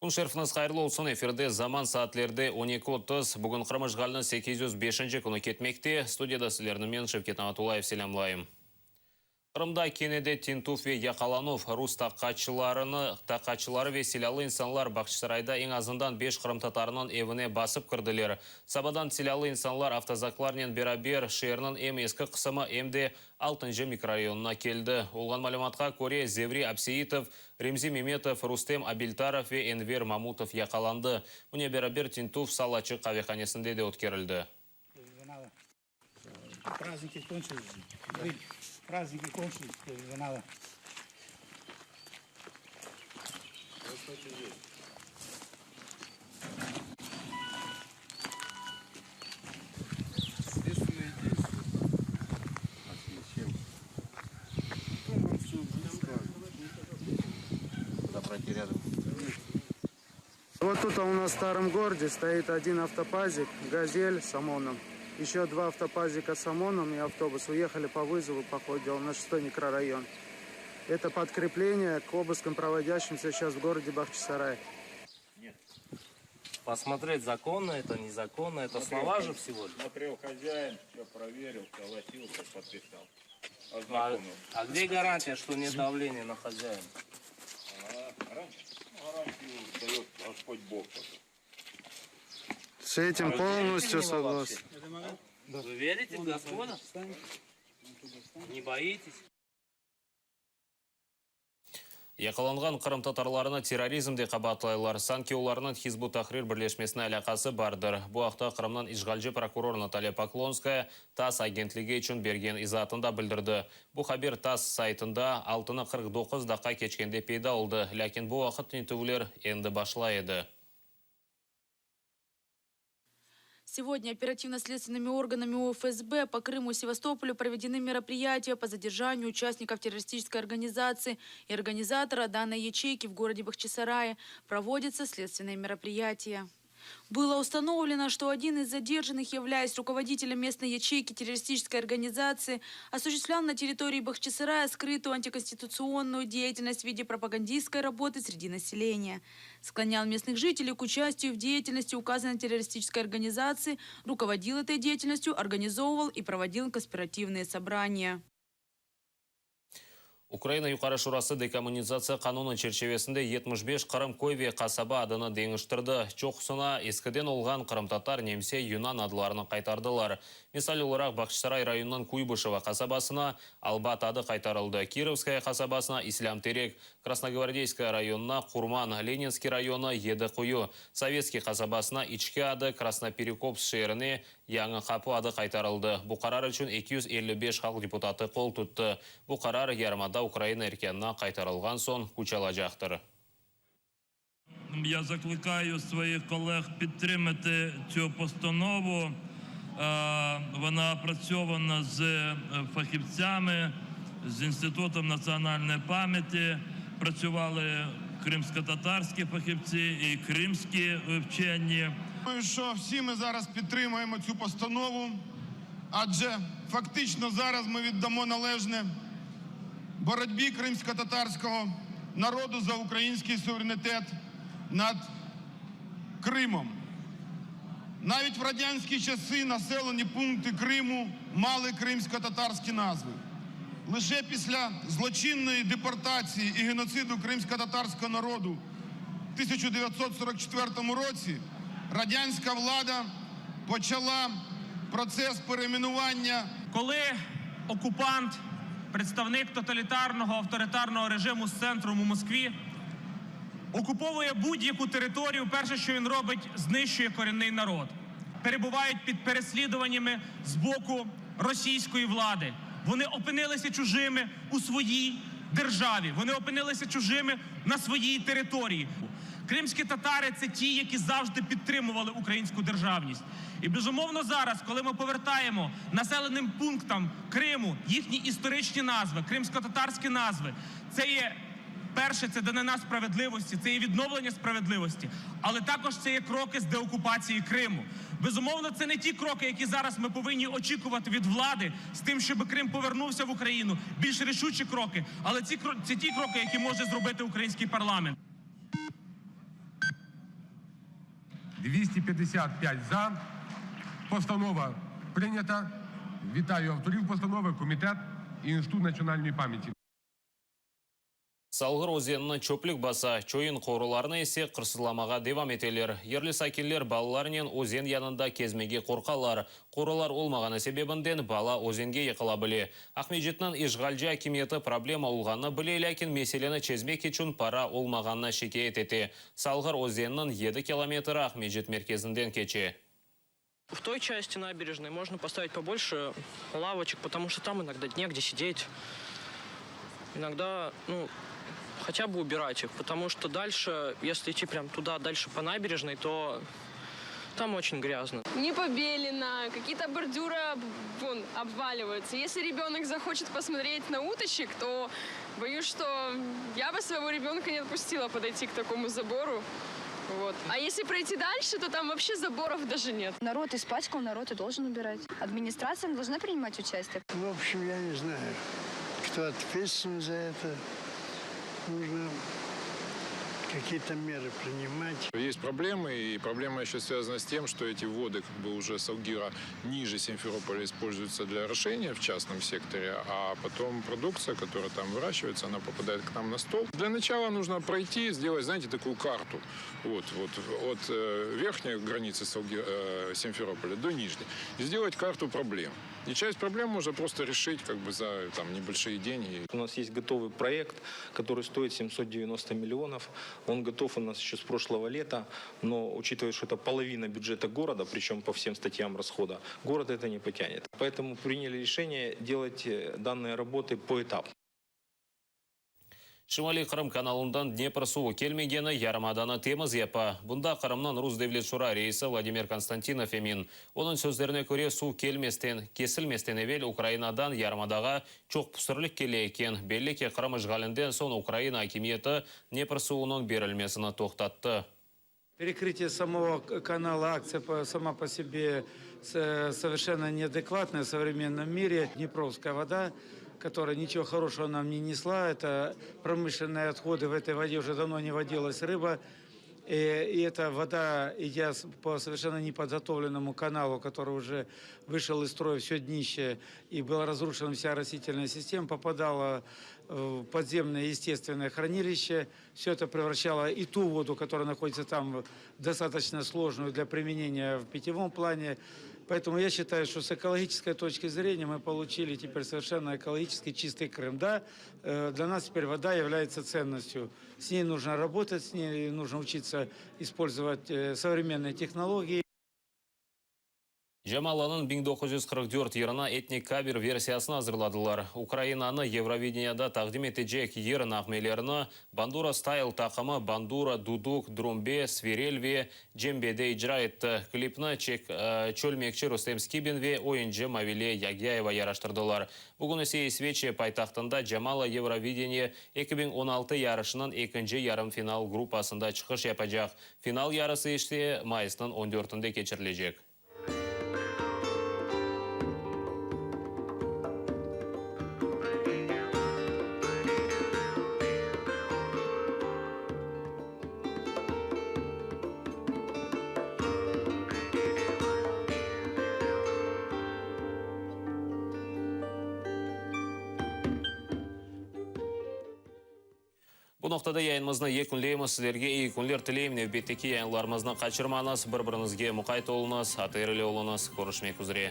Күн шерфіңіз қайырлы olsun. Эфирде заман саатлерде 12:30. Бүгін Қырмыжғалының 805 күні кетмекте. Студияда сілерінің мен Шевкет Аматулаев селямлайым. Қырымда Кенеде Тинтуф ве Яқаланов рус таққачылары ве селялы инсанлар Бақшысарайда ең азындан 5 қырым татарының евіне басып кірділер. Сабадан селялы инсанлар автозакларнен берабер шерінің ем ескі қысымы емде 6-й микрорайонына келді. Олған малыматқа көре Зеври Апсеитов, Ремзи Меметов, Рустем Абильтаров ве Энвер Мамутов яқаланды. Мұне берабер Тинтуф салачы қавиқанесінде де өткерілді. Праздники кончились, не надо. Следственные действия. Куда пройти рядом? Вот тут у нас в старом городе стоит один автопазик, «Газель» с ОМОНом. Еще 2 автопазика с ОМОНом и автобус уехали по вызову, по ходу дела, на 6-й микрорайон. Это подкрепление к обыскам, проводящимся сейчас в городе Бахчисарай. Нет. Посмотреть, законно это, незаконно, это слова же всего лишь. Смотрел хозяин, все проверил, согласился, подписал. А где гарантия, что нет давления на хозяина? Гарантию дает Господь Бог. С этим полностью согласен. Вы верите в Господа? Не боитесь? Яқаланған Қырым татарларына терроризмде қабатлайлар. Санкеуларының Хизбу Тахрир бірлешмесіне әлақасы бардыр. Бұл ақта Қырымнан ишғалжы прокурор Наталья Поклонская ТАСС агентлігі үшін берген изатында білдірді. Бұл хабер ТАСС сайтында 6:49 даққа кечкенде пейда олды. Ләкин бұл уақыт түнтігілер енді башлайды. Сегодня оперативно-следственными органами УФСБ по Крыму и Севастополю проведены мероприятия по задержанию участников террористической организации и организатора данной ячейки в городе Бахчисарае. Проводятся следственные мероприятия. Было установлено, что один из задержанных, являясь руководителем местной ячейки террористической организации, осуществлял на территории Бахчисарая скрытую антиконституционную деятельность в виде пропагандистской работы среди населения. Склонял местных жителей к участию в деятельности указанной террористической организации, руководил этой деятельностью, организовывал и проводил конспиративные собрания. Украина Юқары Шурасы декоммунизация кануны черчевесінде 75 Қырым Койве қасаба адыны деңіштірді. Чоқсына ескіден олған Қырым татар немсе Юнан адыларını қайтардылар. Мисал оларақ Бахчисарай районынан Куйбышева қасабасына Албат ады қайтарылды. Кировская қасабасына Ислам Терек, Красногвардейская районына Курман, Ленинский районы Еді Құйы, Советский қасабасына Ичке ады, Красноперекоп шеріне Яңы Қапы ады қайтарылды. Бұл қарар үшін 255 халық депутаты қол тұтты. Бұл қарар ярмада Украина еркенна қайтарылған сон кучалажақтыр. Я закликаю своїх колег підтримати цю постанову. Вона опрацьована з фахівцями, з Інститутом національної пам'яті. Працювали кримсько-татарські фахівці і кримські вчені. Думаю, що всі ми зараз підтримуємо цю постанову, адже фактично зараз ми віддамо належне боротьбі кримсько-татарського народу за український суверенітет над Кримом. Навіть в радянські часи населені пункти Криму мали кримсько-татарські назви. Лише після злочинної депортації і геноциду кримсько-татарського народу в 1944 році радянська влада почала процес перейменування. Коли окупант, представник тоталітарного авторитарного режиму з центром у Москві, окуповує будь-яку територію, перше, що він робить, знищує корінний народ. Перебувають під переслідуваннями з боку російської влади. Вони опинилися чужими у своїй державі. Вони опинилися чужими на своїй території. Кримські татари – це ті, які завжди підтримували українську державність. І, безумовно, зараз, коли ми повертаємо населеним пунктам Криму їхні історичні назви, кримсько-татарські назви, це є, перше, це данина справедливості, це є відновлення справедливості, але також це є кроки з деокупації Криму. Безумовно, це не ті кроки, які зараз ми повинні очікувати від влади з тим, щоб Крим повернувся в Україну, більш рішучі кроки, але це ті кроки, які може зробити український парламент. 255 за. Постанова прийнята. Вітаю авторів постанови, комітет і Інститут національної пам'яті. Салғыр өзенінің чөплік баса, чойын қорыларына есе қырсызламаға девам етелер. Ерлі сакелер балаларынан өзен янында кезмеге қорқалар. Қорылар олмағаны себебінден бала өзенге еқыла біле. Ахмеджетнің ишғалжы акиметі проблема олғаны біле, ләкін меселені чезмек үшін пара олмағанына шекет ете. Салғыр өзенінің 7 километрі Ахмеджет мерkezінден кече. В той части набережной можно поставить побольше лавочек, потому что там иногда негде сидеть. Иногда, хотя бы убирать их, потому что дальше, если идти прям туда, дальше по набережной, то там очень грязно. Не побелено, какие-то бордюры обваливаются. Если ребенок захочет посмотреть на уточек, то боюсь, что я бы своего ребенка не отпустила подойти к такому забору. Вот. А если пройти дальше, то там вообще заборов даже нет. Народ испачкал, народ и должен убирать. Администрация должна принимать участие. В общем, я не знаю, кто ответственен за это. Нужно какие-то меры принимать. Есть проблемы, и проблема еще связана с тем, что эти воды уже Салгира ниже Симферополя используются для орошения в частном секторе, а потом продукция, которая там выращивается, она попадает к нам на стол. Для начала нужно пройти, сделать, знаете, такую карту. От верхней границы Симферополя до нижней. И сделать карту проблем. И часть проблем можно просто решить за небольшие деньги. У нас есть готовый проект, который стоит 790 миллионов. Он готов у нас еще с прошлого лета, но учитывая, что это половина бюджета города, причем по всем статьям расхода, город это не потянет. Поэтому приняли решение делать данные работы поэтапно. Шимали Қырым каналындан Днепр суы келмегені ярымаданы теміз епі. Бұнда Қырымнан Рус Девлет-Шура рейсі Владимир Константинов емин. Оның сөздеріне көре су кесілместен евел Украинадан ярымадаға чоқ пұсырлық келе екен. Белі ке Қырым ішғалінден сон Украина акимиеті Днепр суының берілмесіні тоқтатты. Перекрытие самого канала, акция сама по себе совершенно неадекватная в современном мире. Днепровская вода, которая ничего хорошего нам не несла. Это промышленные отходы. В этой воде уже давно не водилась рыба. И эта вода, идя по совершенно неподготовленному каналу, который уже вышел из строя все днище, и была разрушена вся растительная система, попадала в подземное естественное хранилище. Все это превращало и ту воду, которая находится там, достаточно сложную для применения в питьевом плане. Поэтому я считаю, что с экологической точки зрения мы получили теперь совершенно экологически чистый Крым. Да, для нас теперь вода является ценностью. С ней нужно работать, с ней нужно учиться использовать современные технологии. Жамаланың 1944 еріна этник кабир версиясын азырладылар. Украинаны Евровиденияда тақдим етежек ерін ақмелеріні Бандура стайл тақымы Бандура, Дудук, Друмбе, Свирельве, Джембеде ижра етті. Клипні чөлмекші Рустем Скибин ве ойынжы Мавиле Ягяева яраштырдылар. Бүгін сей свече пайтақтында Жамала Евровидение 2016 ярышының 2-ші ярым финал группасында чықыш япажақ. Финал ярысы іште майысының 14-інде кечірілежек. Бұл ноқтада яйынымызны екінлейміз, сіздерге екінлер тілеймін, өбеттеке яйынларымызны қачырманыз, бір-біріңізге мұқайт олыңыз, атайрылы олыңыз, көрішмек үзіре.